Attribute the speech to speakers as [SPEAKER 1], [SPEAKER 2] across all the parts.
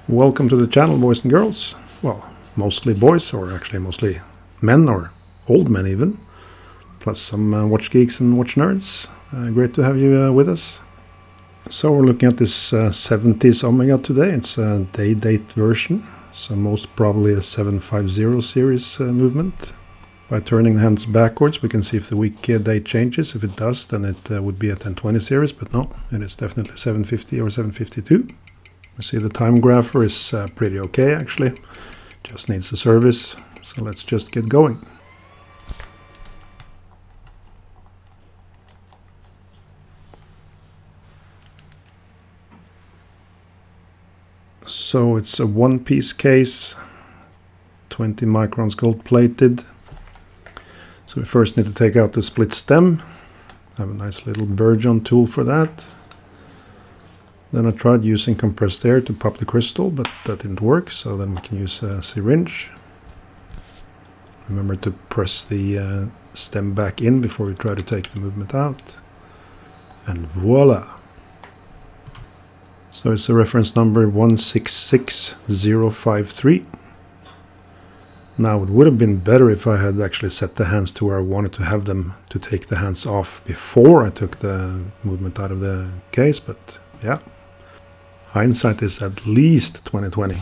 [SPEAKER 1] Welcome to the channel, boys and girls. Well, mostly boys, or actually mostly men, or old men even. Plus some watch geeks and watch nerds. Great to have you with us. So we're looking at this 70s Omega today. It's a day-date version, so most probably a 750 series movement. By turning the hands backwards, we can see if the week date changes. If it does, then it would be a 1020 series, but no, it is definitely 750 or 752. You see the time grapher is pretty okay actually, just needs a service, so let's just get going. So it's a one-piece case, 20 microns gold plated. So we first need to take out the split stem. I have a nice little Burgeon tool for that. Then I tried using compressed air to pop the crystal, but that didn't work, so then we can use a syringe. Remember to press the stem back in before we try to take the movement out. And voila! So it's a reference number 166053. Now it would have been better if I had actually set the hands to where I wanted to have them to take the hands off before I took the movement out of the case, but yeah. Hindsight is at least 2020.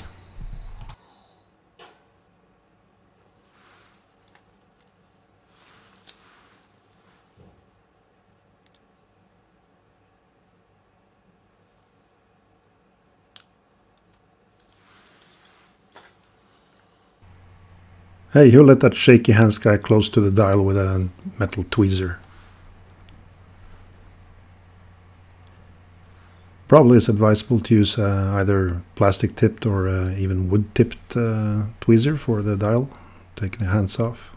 [SPEAKER 1] Hey, who let that shaky hands guy close to the dial with a metal tweezer? Probably it's advisable to use either plastic tipped or even wood tipped tweezer for the dial, taking the hands off.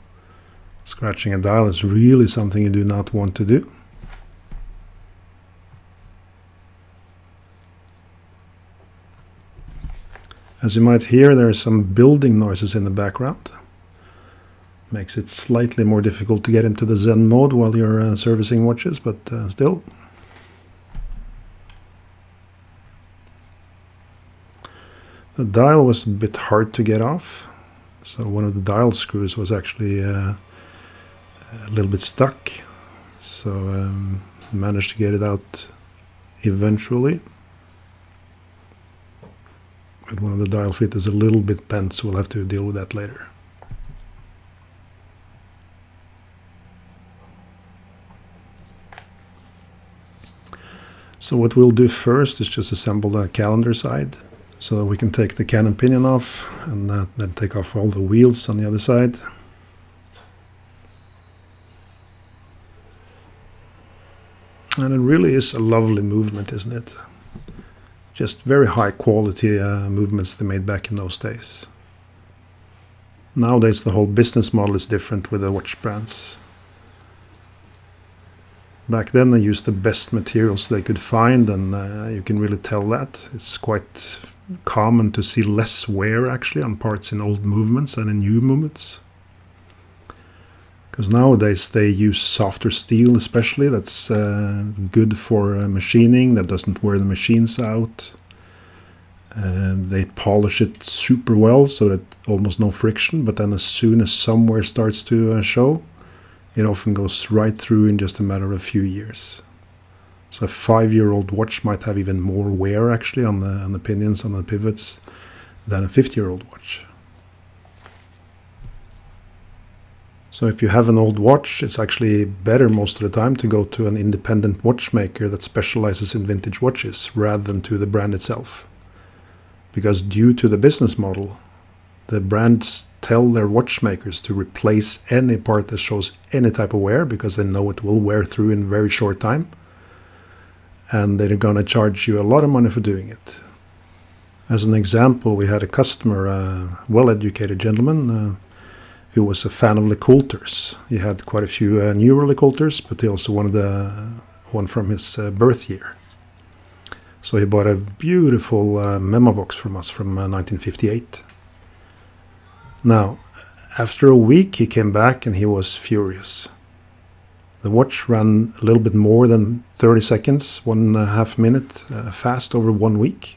[SPEAKER 1] Scratching a dial is really something you do not want to do. As you might hear, there are some building noises in the background. Makes it slightly more difficult to get into the Zen mode while you're servicing watches, but still. The dial was a bit hard to get off, so one of the dial screws was actually a little bit stuck, so managed to get it out eventually. But one of the dial feet is a little bit bent, so we'll have to deal with that later. So what we'll do first is just assemble the calendar side, so that we can take the cannon pinion off and then take off all the wheels on the other side. And it really is a lovely movement, isn't it? Just very high quality movements they made back in those days. Nowadays the whole business model is different with the watch brands. Back then they used the best materials they could find, and you can really tell that. It's quite common to see less wear actually on parts in old movements than in new movements. Because nowadays they use softer steel especially, that's good for machining, that doesn't wear the machines out. They polish it super well so that almost no friction, but then as soon as some wear starts to show, it often goes right through in just a matter of a few years. So a 5-year-old watch might have even more wear actually on the pinions, on the pivots, than a 50-year-old watch. So if you have an old watch, it's actually better most of the time to go to an independent watchmaker that specializes in vintage watches rather than to the brand itself. Because due to the business model, the brands tell their watchmakers to replace any part that shows any type of wear because they know it will wear through in a very short time. And they're going to charge you a lot of money for doing it. As an example, we had a customer, a well-educated gentleman, who was a fan of LeCoulters. He had quite a few newer LeCoulters, but he also wanted one from his birth year. So he bought a beautiful Memovox from us from 1958. Now, after a week he came back and he was furious. The watch ran a little bit more than 30 seconds, 1.5 minutes fast over 1 week.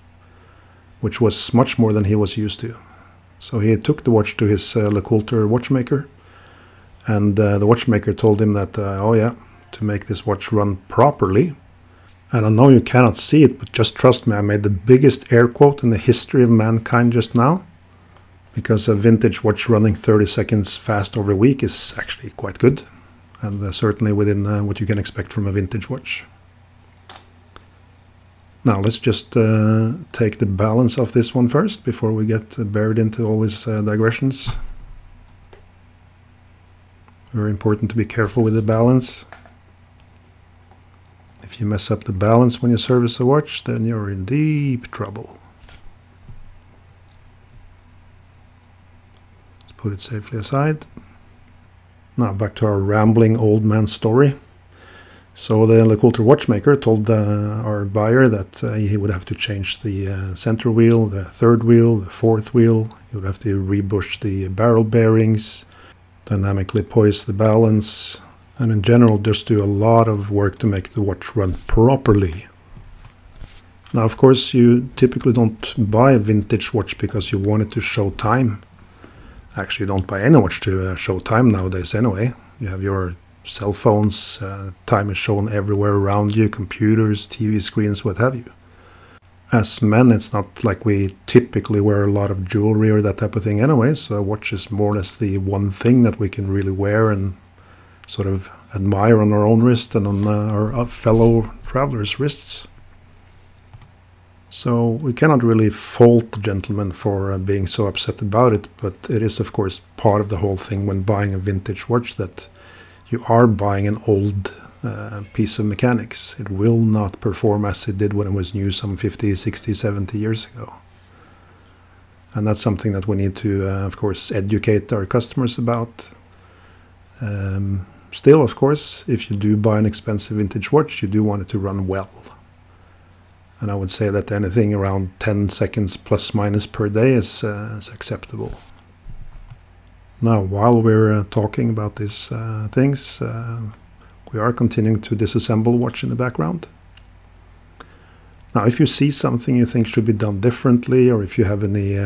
[SPEAKER 1] which was much more than he was used to. So he took the watch to his LeCoultre watchmaker, and the watchmaker told him that, oh yeah, to make this watch run properly, and I know you cannot see it, but just trust me, I made the biggest air quote in the history of mankind just now, because a vintage watch running 30 seconds fast over a week is actually quite good, and certainly within what you can expect from a vintage watch. Now let's just take the balance of this one first before we get buried into all these digressions. Very important to be careful with the balance. If you mess up the balance when you service a watch, then you're in deep trouble. Let's put it safely aside. Now back to our rambling old man story. So the LeCoultre watchmaker told our buyer that he would have to change the center wheel, the third wheel, the fourth wheel. He would have to rebush the barrel bearings, dynamically poise the balance, and in general just do a lot of work to make the watch run properly. Now of course you typically don't buy a vintage watch because you want it to show time. Actually you don't buy any watch to show time nowadays anyway. You have your cell phones, time is shown everywhere around you, computers, TV screens, what have you. As men, it's not like we typically wear a lot of jewelry or that type of thing anyway, so a watch is more or less the one thing that we can really wear and sort of admire on our own wrist and on our fellow travelers' wrists. So we cannot really fault the gentleman for being so upset about it, but it is of course part of the whole thing when buying a vintage watch that you are buying an old piece of mechanics. It will not perform as it did when it was new some 50, 60, 70 years ago. And that's something that we need to, of course, educate our customers about. Still, of course, if you do buy an expensive vintage watch, you do want it to run well. And I would say that anything around 10 seconds plus minus per day is acceptable. Now, while we're talking about these things, we are continuing to disassemble watch in the background. Now, if you see something you think should be done differently, or if you have any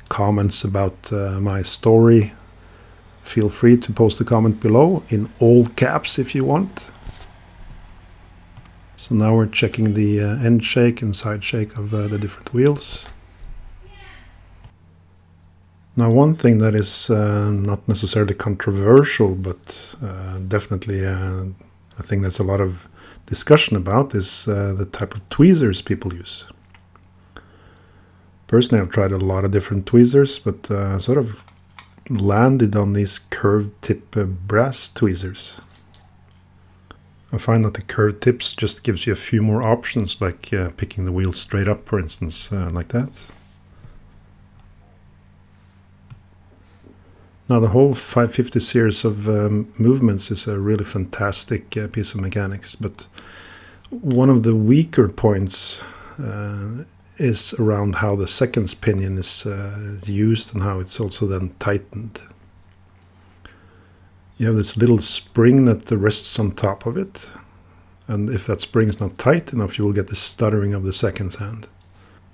[SPEAKER 1] comments about my story, feel free to post a comment below in all caps if you want. So now we're checking the end shake and side shake of the different wheels. Now, one thing that is not necessarily controversial, but definitely a thing that's a lot of discussion about is the type of tweezers people use. Personally, I've tried a lot of different tweezers, but sort of landed on these curved tip brass tweezers. I find that the curved tips just gives you a few more options, like picking the wheel straight up, for instance, like that. Now, the whole 550 series of movements is a really fantastic piece of mechanics, but one of the weaker points is around how the seconds pinion is used and how it's also then tightened. You have this little spring that rests on top of it, and if that spring is not tight enough, you will get the stuttering of the seconds hand.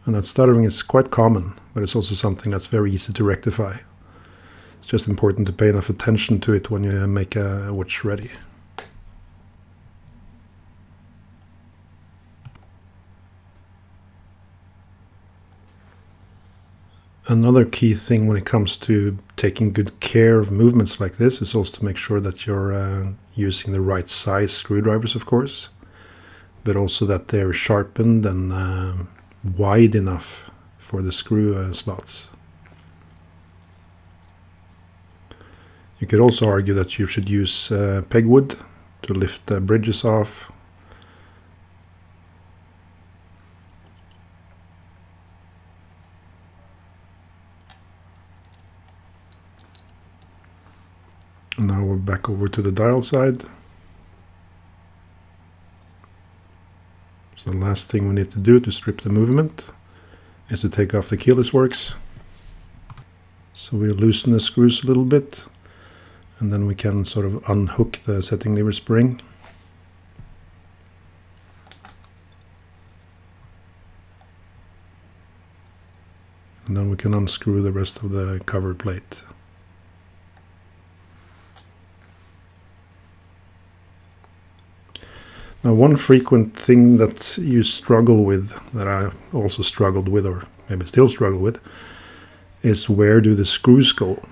[SPEAKER 1] And that stuttering is quite common, but it's also something that's very easy to rectify. It's just important to pay enough attention to it when you make a watch ready. Another key thing when it comes to taking good care of movements like this is also to make sure that you're using the right size screwdrivers, of course, but also that they're sharpened and wide enough for the screw slots. You could also argue that you should use pegwood to lift the bridges off. And now we're back over to the dial side. So the last thing we need to do to strip the movement is to take off the keyless works. So we loosen the screws a little bit, and then we can sort of unhook the setting lever spring. And then we can unscrew the rest of the cover plate. Now, one frequent thing that you struggle with, that I also struggled with, or maybe still struggle with, is where do the screws go?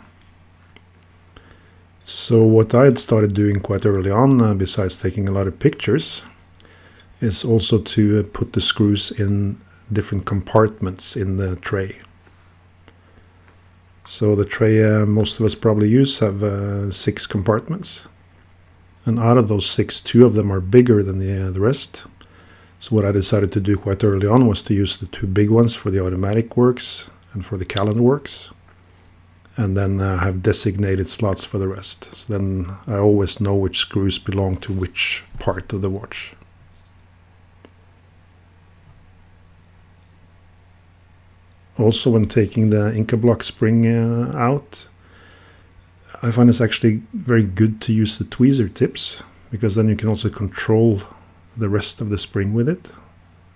[SPEAKER 1] So what I had started doing quite early on, besides taking a lot of pictures, is also to put the screws in different compartments in the tray. So the tray most of us probably use have 6 compartments. And out of those 6, 2 of them are bigger than the rest. So what I decided to do quite early on was to use the 2 big ones for the automatic works and for the calendar works. And then have designated slots for the rest. So then I always know which screws belong to which part of the watch. Also, when taking the Inca block spring out, I find it's actually very good to use the tweezer tips, because then you can also control the rest of the spring with it.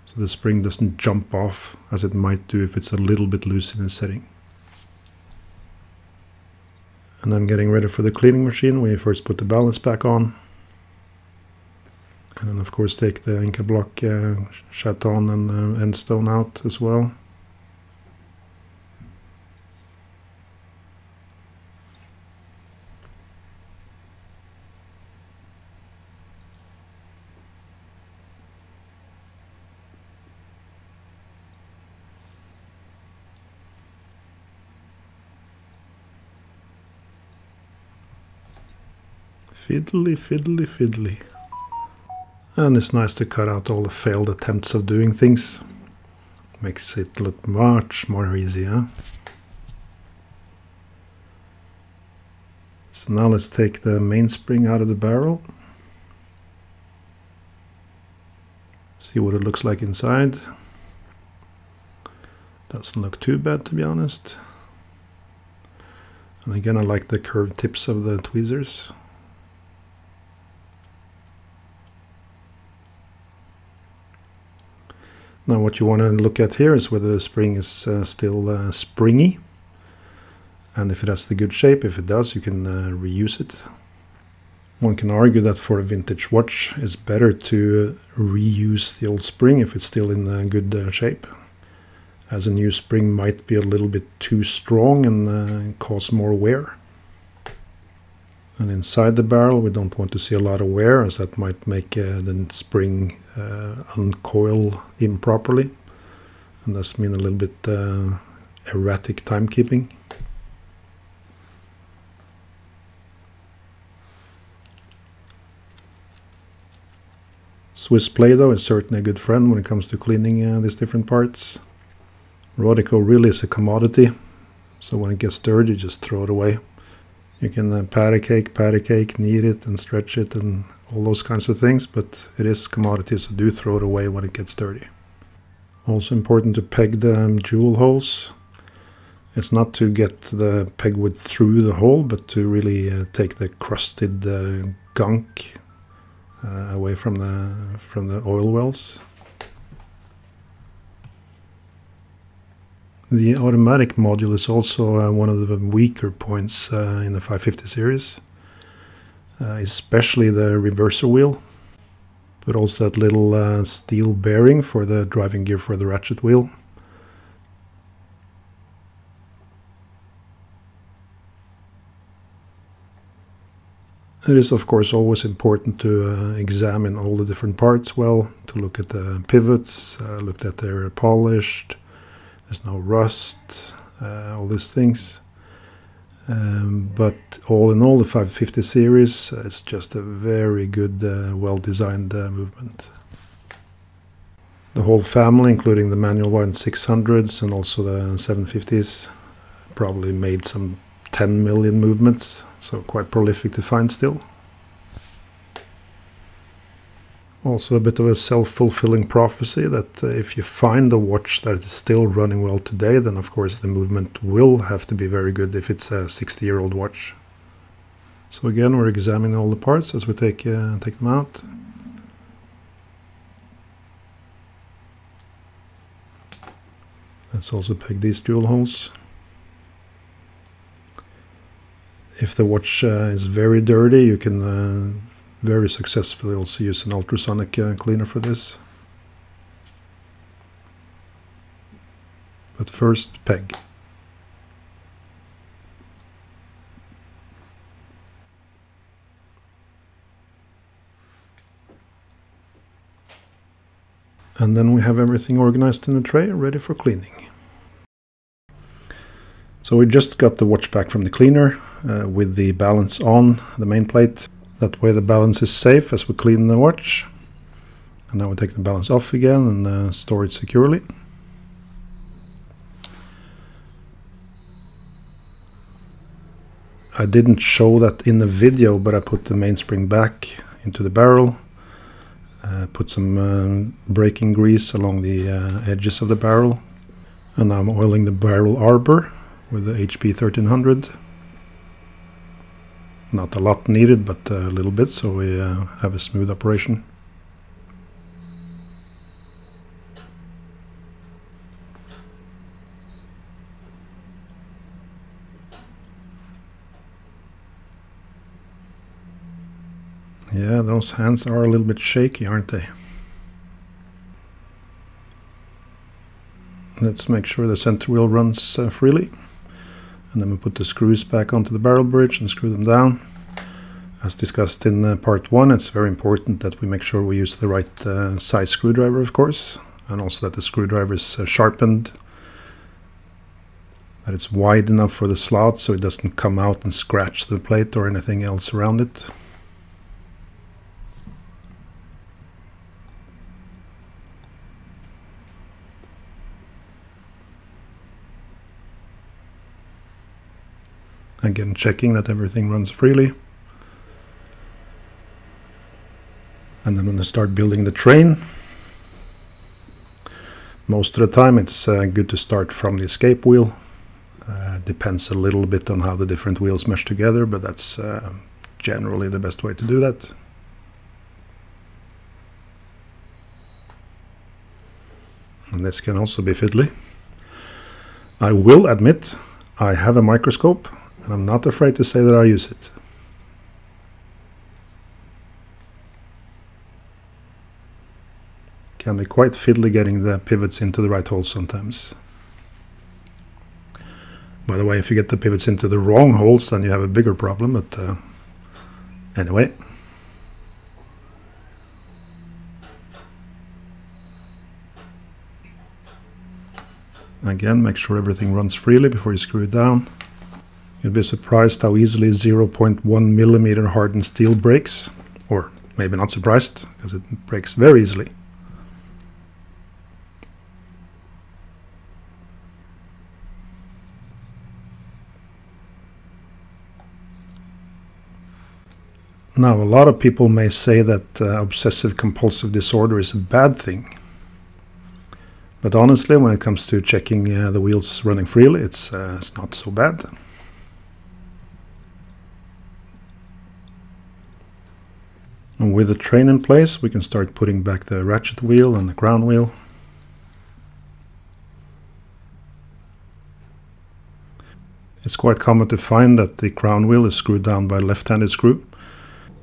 [SPEAKER 1] So the spring doesn't jump off as it might do if it's a little bit loose in the setting. And then getting ready for the cleaning machine, we first put the balance back on. And then of course take the Inca block chaton and end stone out as well. Fiddly, fiddly, fiddly. And it's nice to cut out all the failed attempts of doing things. Makes it look much more easy, huh? So now let's take the mainspring out of the barrel. See what it looks like inside. Doesn't look too bad, to be honest. And again, I like the curved tips of the tweezers. Now what you want to look at here is whether the spring is still springy, and if it has the good shape. If it does, you can reuse it. One can argue that for a vintage watch it's better to reuse the old spring if it's still in good shape, as a new spring might be a little bit too strong and cause more wear. And inside the barrel we don't want to see a lot of wear, as that might make the spring uncoil improperly, and thus mean a little bit erratic timekeeping. Swiss Play-Doh is certainly a good friend when it comes to cleaning these different parts. Rodico really is a commodity, so when it gets dirty just throw it away. You can pat a cake, knead it and stretch it and all those kinds of things, but it is commodity, so do throw it away when it gets dirty. Also important to peg the jewel holes. It's not to get the peg width through the hole, but to really take the crusted gunk away from the oil wells. The automatic module is also one of the weaker points in the 550 series, especially the reverser wheel, but also that little steel bearing for the driving gear for the ratchet wheel. It is of course always important to examine all the different parts well, to look at the pivots, look that they're polished, there's no rust, all these things. But all in all, the 550 series is just a very good, well-designed movement. The whole family, including the manual wind 600s and also the 750s, probably made some 10 million movements, so quite prolific to find still. Also a bit of a self-fulfilling prophecy that if you find a watch that is still running well today, then of course the movement will have to be very good if it's a 60-year-old watch. So again, we're examining all the parts as we take them out. Let's also peg these jewel holes. If the watch is very dirty, you can very successfully also use an ultrasonic cleaner for this. But first, peg. And then we have everything organized in a tray, ready for cleaning. So we just got the watch back from the cleaner with the balance on the main plate. That way the balance is safe as we clean the watch. And now we take the balance off again and store it securely. I didn't show that in the video, but I put the mainspring back into the barrel. Put some braking grease along the edges of the barrel. And now I'm oiling the barrel arbor with the HP 1300. Not a lot needed, but a little bit, so we have a smooth operation. Yeah, those hands are a little bit shaky, aren't they? Let's make sure the center wheel runs freely. And then we put the screws back onto the barrel bridge and screw them down. As discussed in part 1, it's very important that we make sure we use the right size screwdriver, of course. And also that the screwdriver is sharpened. That it's wide enough for the slot so it doesn't come out and scratch the plate or anything else around it. Again, checking that everything runs freely. And then when I start building the train, most of the time it's good to start from the escape wheel. Depends a little bit on how the different wheels mesh together, but that's generally the best way to do that. And this can also be fiddly. I will admit I have a microscope, and I'm not afraid to say that I use it. Can be quite fiddly getting the pivots into the right hole sometimes. By the way, if you get the pivots into the wrong holes, then you have a bigger problem, but anyway. Again, make sure everything runs freely before you screw it down. You'd be surprised how easily 0.1 millimeter hardened steel breaks, or maybe not surprised, because it breaks very easily. Now, a lot of people may say that obsessive compulsive disorder is a bad thing. But honestly, when it comes to checking the wheels running freely, it's not so bad. And with the train in place, we can start putting back the ratchet wheel and the crown wheel. It's quite common to find that the crown wheel is screwed down by a left-handed screw.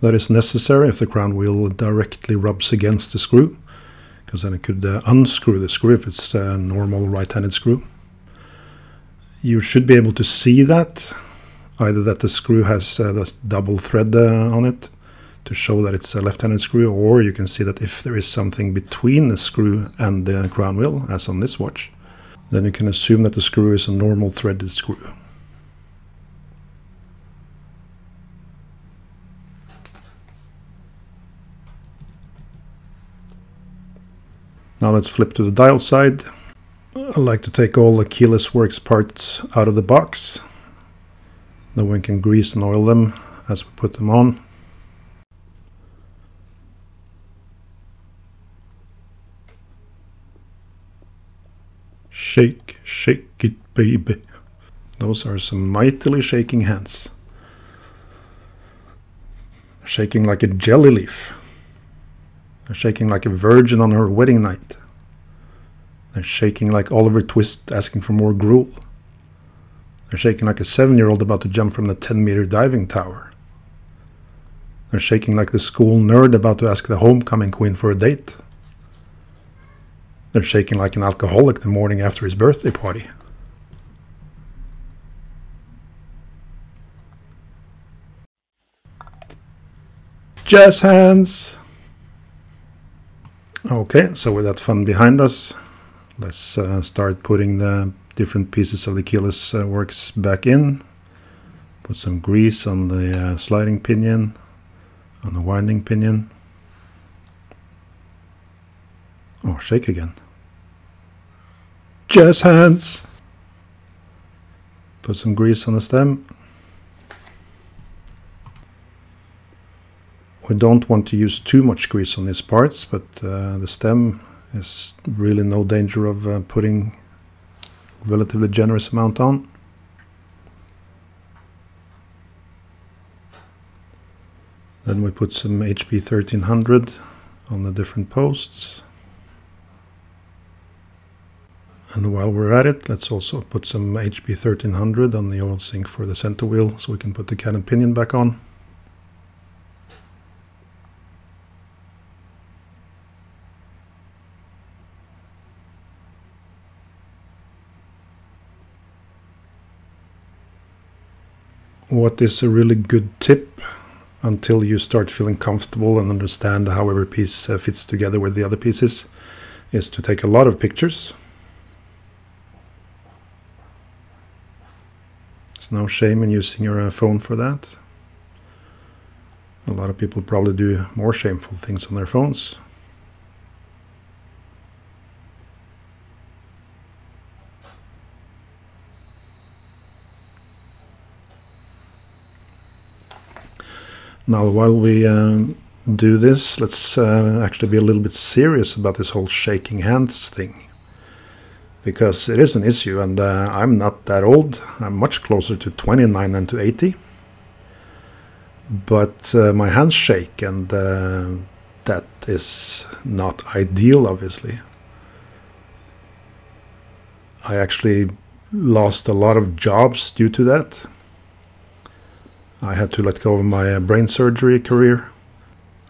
[SPEAKER 1] That is necessary if the crown wheel directly rubs against the screw, because then it could unscrew the screw if it's a normal right-handed screw. You should be able to see that, either that the screw has this double thread on it to show that it's a left-handed screw, or you can see that if there is something between the screw and the crown wheel, as on this watch, then you can assume that the screw is a normal threaded screw. Now let's flip to the dial side. I like to take all the keyless works parts out of the box. Then we can grease and oil them as we put them on. Shake, shake it, baby. Those are some mightily shaking hands. Shaking like a jelly leaf. Shaking like a virgin on her wedding night. They're shaking like Oliver Twist asking for more gruel. They're shaking like a 7-year-old about to jump from the 10-meter diving tower. They're shaking like the school nerd about to ask the homecoming queen for a date. They're shaking like an alcoholic the morning after his birthday party. Jazz hands! Okay, so with that fun behind us, let's start putting the different pieces of the keyless works back in. Put some grease on the sliding pinion, on the winding pinion. Oh, shake again. Jazz hands! Put some grease on the stem. We don't want to use too much grease on these parts, but the stem is really no danger of putting relatively generous amount on. Then we put some HB 1300 on the different posts. And while we're at it, let's also put some HB 1300 on the oil sink for the center wheel so we can put the cannon pinion back on. What is a really good tip until you start feeling comfortable and understand how every piece fits together with the other pieces is to take a lot of pictures. There's no shame in using your phone for that. A lot of people probably do more shameful things on their phones. Now, while we do this, let's actually be a little bit serious about this whole shaking hands thing. Because it is an issue, and I'm not that old. I'm much closer to 29 than to 80. But my hands shake, and that is not ideal, obviously. I actually lost a lot of jobs due to that. I had to let go of my brain surgery career.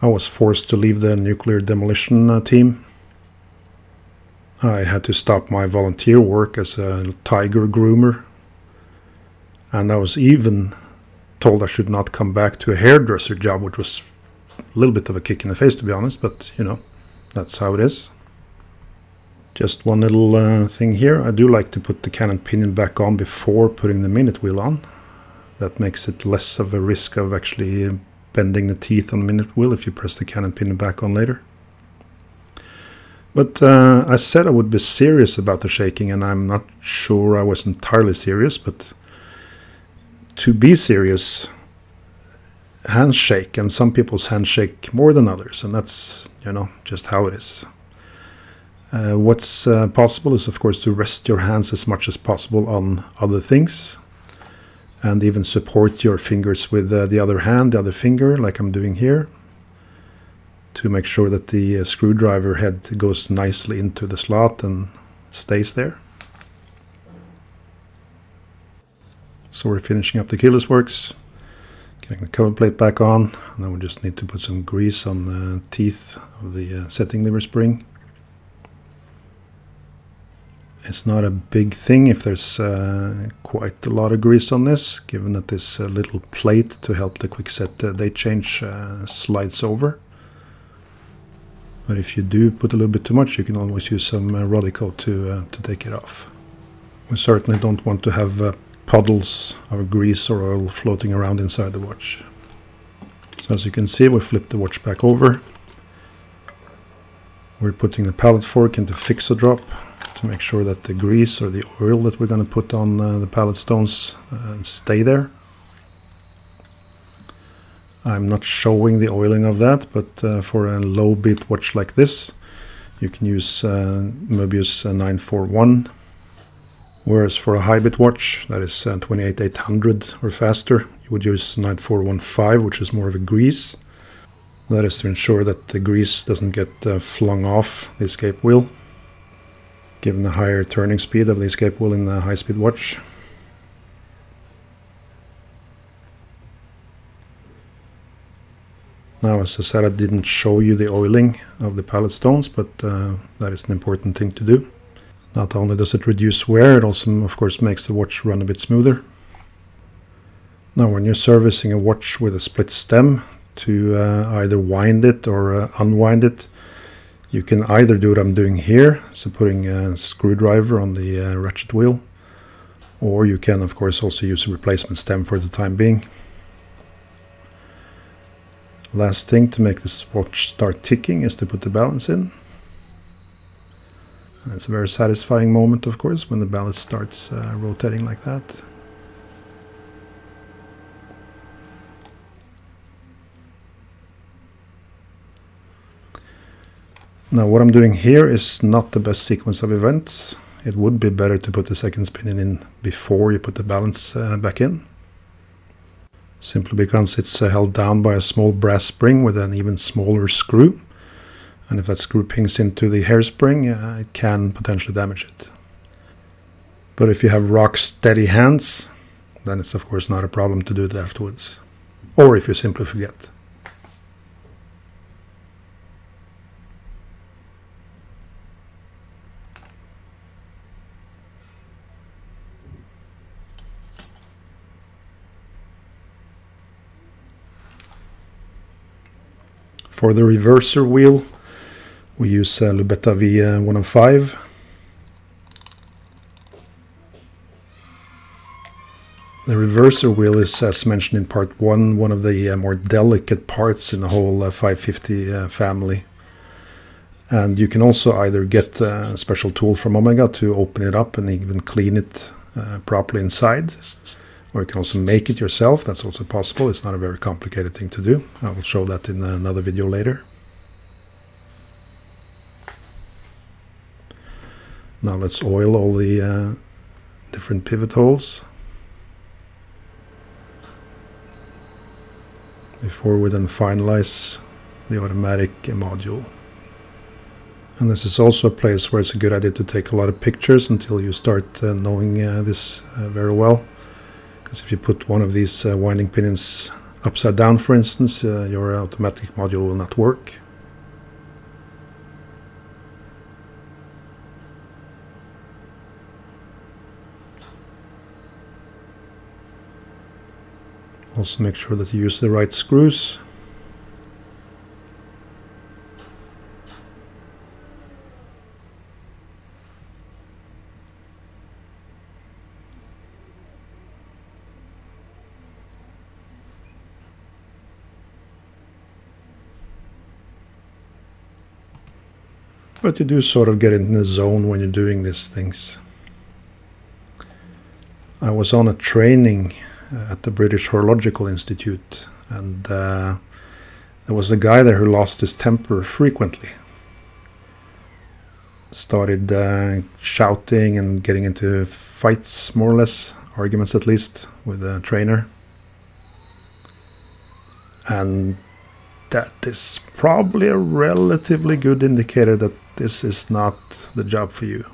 [SPEAKER 1] I was forced to leave the nuclear demolition team. I had to stop my volunteer work as a tiger groomer. And I was even told I should not come back to a hairdresser job, which was a little bit of a kick in the face, to be honest, but you know, that's how it is. Just one little thing here. I do like to put the cannon pinion back on before putting the minute wheel on. That makes it less of a risk of actually bending the teeth on the minute wheel if you press the cannon pinion back on later. But I said I would be serious about the shaking, and I'm not sure I was entirely serious, but to be serious, hands shake, and some people's hands shake more than others, and that's, you know, just how it is. What's possible is, of course, to rest your hands as much as possible on other things, and even support your fingers with the other hand, the other finger, like I'm doing here, to make sure that the screwdriver head goes nicely into the slot and stays there. So we're finishing up the keyless works, getting the cover plate back on, and then we just need to put some grease on the teeth of the setting lever spring. It's not a big thing if there's quite a lot of grease on this, given that this little plate to help the quick set date change slides over. But if you do put a little bit too much, you can always use some Rodico to take it off. We certainly don't want to have puddles of grease or oil floating around inside the watch. So as you can see, we flip the watch back over. We're putting the pallet fork into fix-a-drop to make sure that the grease or the oil that we're going to put on the pallet stones stay there. I'm not showing the oiling of that, but for a low beat watch like this, you can use Möbius 941, whereas for a high bit watch that is 28800 or faster, you would use 9415, which is more of a grease. That is to ensure that the grease doesn't get flung off the escape wheel. given the higher turning speed of the escape wheel in the high-speed watch. Now, as I said, I didn't show you the oiling of the pallet stones, but that is an important thing to do. Not only does it reduce wear, it also, of course, makes the watch run a bit smoother. Now, when you're servicing a watch with a split stem, to either wind it or unwind it, you can either do what I'm doing here, so putting a screwdriver on the ratchet wheel, or you can, of course, also use a replacement stem for the time being. Last thing to make this watch start ticking is to put the balance in. And it's a very satisfying moment, of course, when the balance starts rotating like that. Now, what I'm doing here is not the best sequence of events. It would be better to put the second spinning in before you put the balance back in. Simply because it's held down by a small brass spring with an even smaller screw. And if that screw pings into the hairspring, it can potentially damage it. But if you have rock steady hands, then it's of course not a problem to do it afterwards. Or if you simply forget. For the reverser wheel, we use Lubetta V105. The reverser wheel is, as mentioned in part 1, one of the more delicate parts in the whole 550 family. And you can also either get a special tool from Omega to open it up and even clean it properly inside. Or you can also make it yourself. That's also possible. It's not a very complicated thing to do. I will show that in another video later. Now let's oil all the different pivot holes before we then finalize the automatic module. And this is also a place where it's a good idea to take a lot of pictures until you start knowing this very well. Because if you put one of these winding pinions upside down, for instance, your automatic module will not work. Also make sure that you use the right screws. But you do sort of get in the zone when you're doing these things. I was on a training at the British Horological Institute, and there was a guy there who lost his temper frequently. Started shouting and getting into fights, more or less, arguments at least, with the trainer. And that is probably a relatively good indicator that this is not the job for you.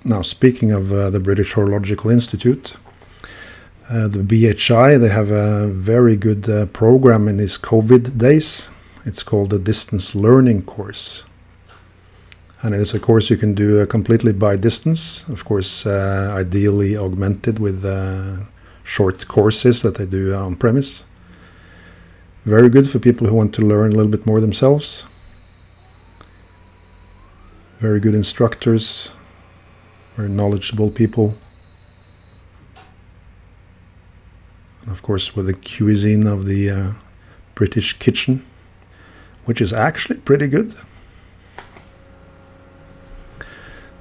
[SPEAKER 1] Now, speaking of the British Horological Institute, the BHI, they have a very good program in these COVID days. It's called the Distance Learning course. And it is a course you can do completely by distance, of course, ideally augmented with short courses that they do on premise. Very good for people who want to learn a little bit more themselves. Very good instructors, very knowledgeable people. And of course with the cuisine of the British kitchen, which is actually pretty good.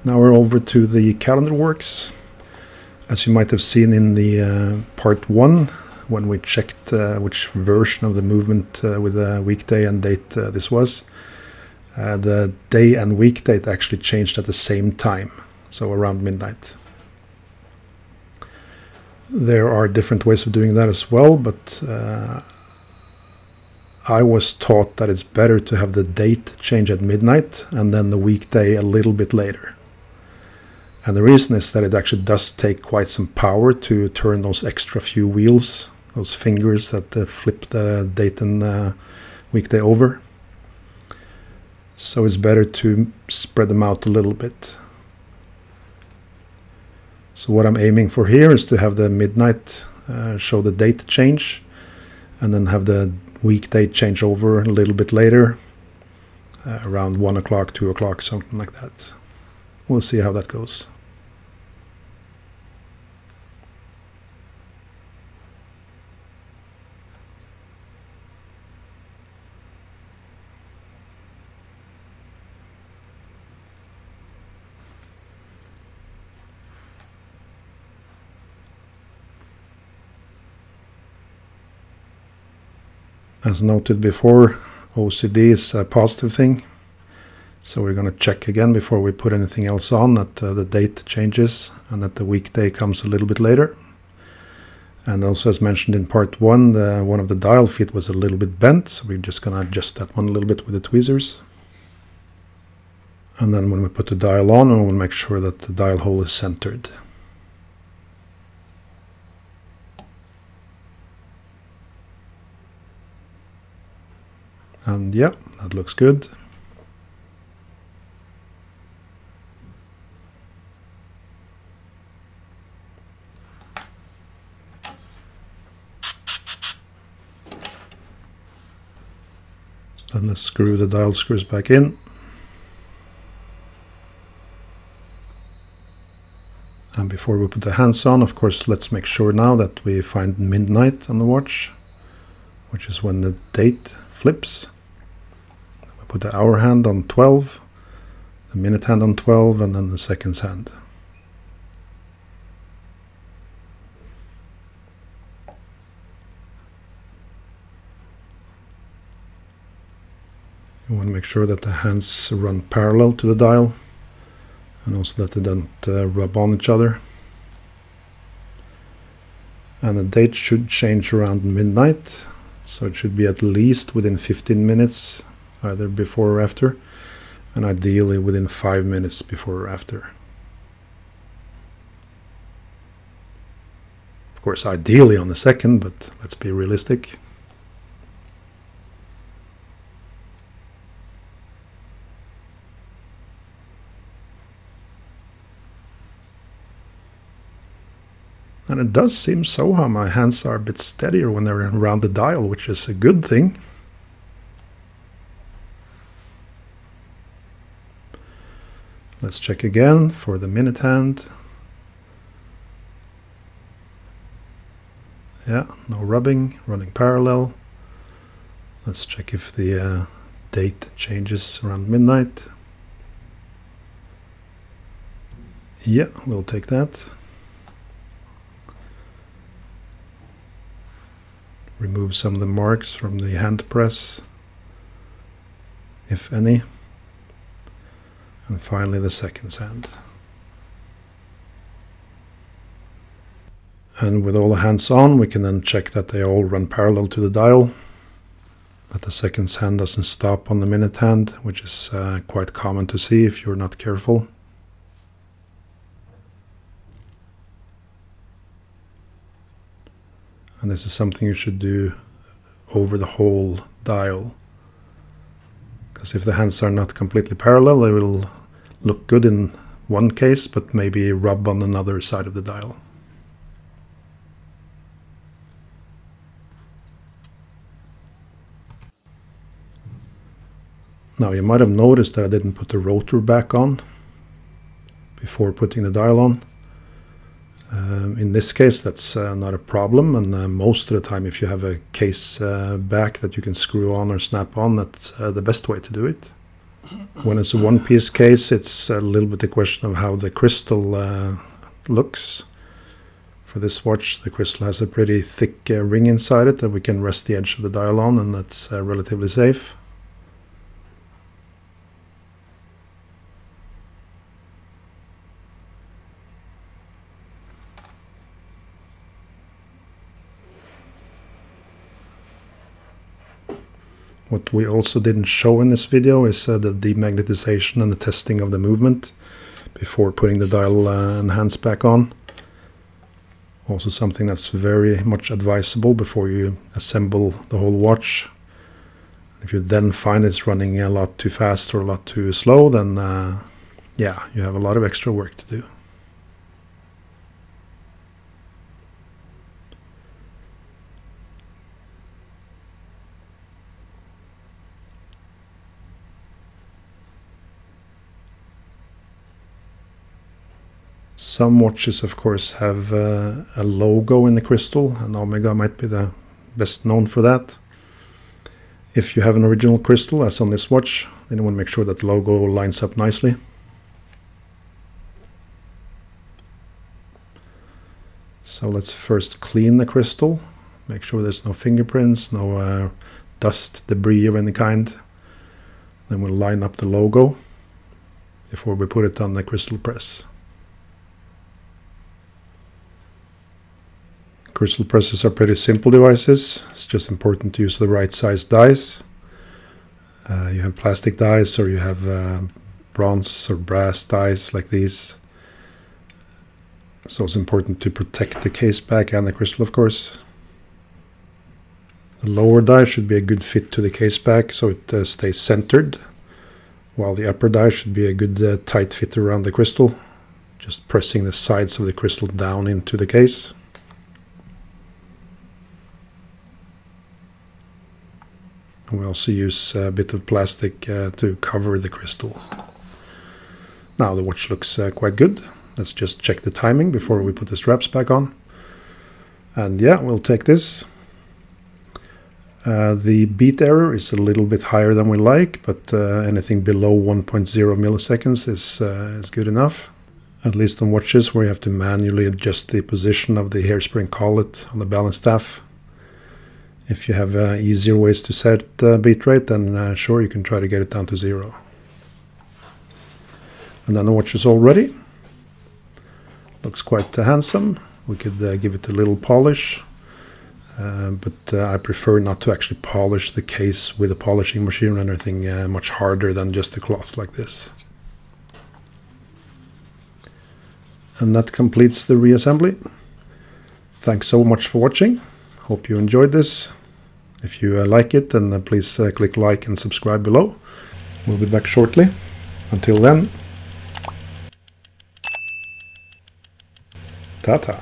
[SPEAKER 1] Now we're over to the calendar works. As you might have seen in the part 1, when we checked which version of the movement with the weekday and date this was, the day and week date actually changed at the same time, so around midnight. There are different ways of doing that as well, but I was taught that it's better to have the date change at midnight and then the weekday a little bit later. And the reason is that it actually does take quite some power to turn those extra few wheels, those fingers that flip the date and weekday over. So it's better to spread them out a little bit. So what I'm aiming for here is to have the midnight show the date change, and then have the weekday change over a little bit later, around 1 o'clock, 2 o'clock, something like that. We'll see how that goes. As noted before, OCD is a positive thing. So we're going to check again before we put anything else on that the date changes and that the weekday comes a little bit later. And also, as mentioned in part 1, one of the dial feet was a little bit bent, so we're just going to adjust that one a little bit with the tweezers. And then when we put the dial on, we will make sure that the dial hole is centered. And yeah, that looks good. Then let's screw the dial screws back in. And before we put the hands on, of course, let's make sure now that we find midnight on the watch, which is when the date flips. We put the hour hand on 12, the minute hand on 12, and then the seconds hand. You want to make sure that the hands run parallel to the dial, and also that they don't rub on each other. And the date should change around midnight, so it should be at least within 15 minutes, either before or after, and ideally within 5 minutes before or after. Of course, ideally on the second, but let's be realistic. And it does seem somehow my hands are a bit steadier when they're around the dial, which is a good thing. Let's check again for the minute hand. Yeah, no rubbing, running parallel. Let's check if the date changes around midnight. Yeah, we'll take that. Remove some of the marks from the hand press, if any. And finally the seconds hand. And with all the hands on, we can then check that they all run parallel to the dial, that the seconds hand doesn't stop on the minute hand, which is quite common to see if you're not careful. And this is something you should do over the whole dial, because if the hands are not completely parallel, they will look good in one case, but maybe rub on another side of the dial. Now you might have noticed that I didn't put the rotor back on before putting the dial on. In this case, that's not a problem, and most of the time if you have a case back that you can screw on or snap on, that's the best way to do it. When it's a one-piece case, it's a little bit a question of how the crystal looks. For this watch, the crystal has a pretty thick ring inside it that we can rest the edge of the dial on, and that's relatively safe. What we also didn't show in this video is the demagnetization and the testing of the movement before putting the dial and hands back on. Also something that's very much advisable before you assemble the whole watch. If you then find it's running a lot too fast or a lot too slow, then yeah, you have a lot of extra work to do. Some watches, of course, have a logo in the crystal, and Omega might be the best known for that. If you have an original crystal, as on this watch, then you want to make sure that the logo lines up nicely. So let's first clean the crystal, make sure there's no fingerprints, no dust, debris of any kind. Then we'll line up the logo before we put it on the crystal press. Crystal presses are pretty simple devices. It's just important to use the right size dies. You have plastic dies, or you have bronze or brass dies like these. So it's important to protect the case back and the crystal, of course. The lower die should be a good fit to the case back, so it stays centered, while the upper die should be a good tight fit around the crystal, just pressing the sides of the crystal down into the case. We also use a bit of plastic to cover the crystal. Now the watch looks quite good. Let's just check the timing before we put the straps back on. And yeah, we'll take this. The beat error is a little bit higher than we like, but anything below 1.0 milliseconds is good enough. At least on watches where you have to manually adjust the position of the hairspring collet on the balance staff. If you have easier ways to set beat rate, then sure, you can try to get it down to 0. And then the watch is all ready. Looks quite handsome. We could give it a little polish, but I prefer not to actually polish the case with a polishing machine or anything much harder than just a cloth like this. And that completes the reassembly. Thanks so much for watching. Hope you enjoyed this. If you like it, then please click like and subscribe below. We'll be back shortly. Until then, ta-ta.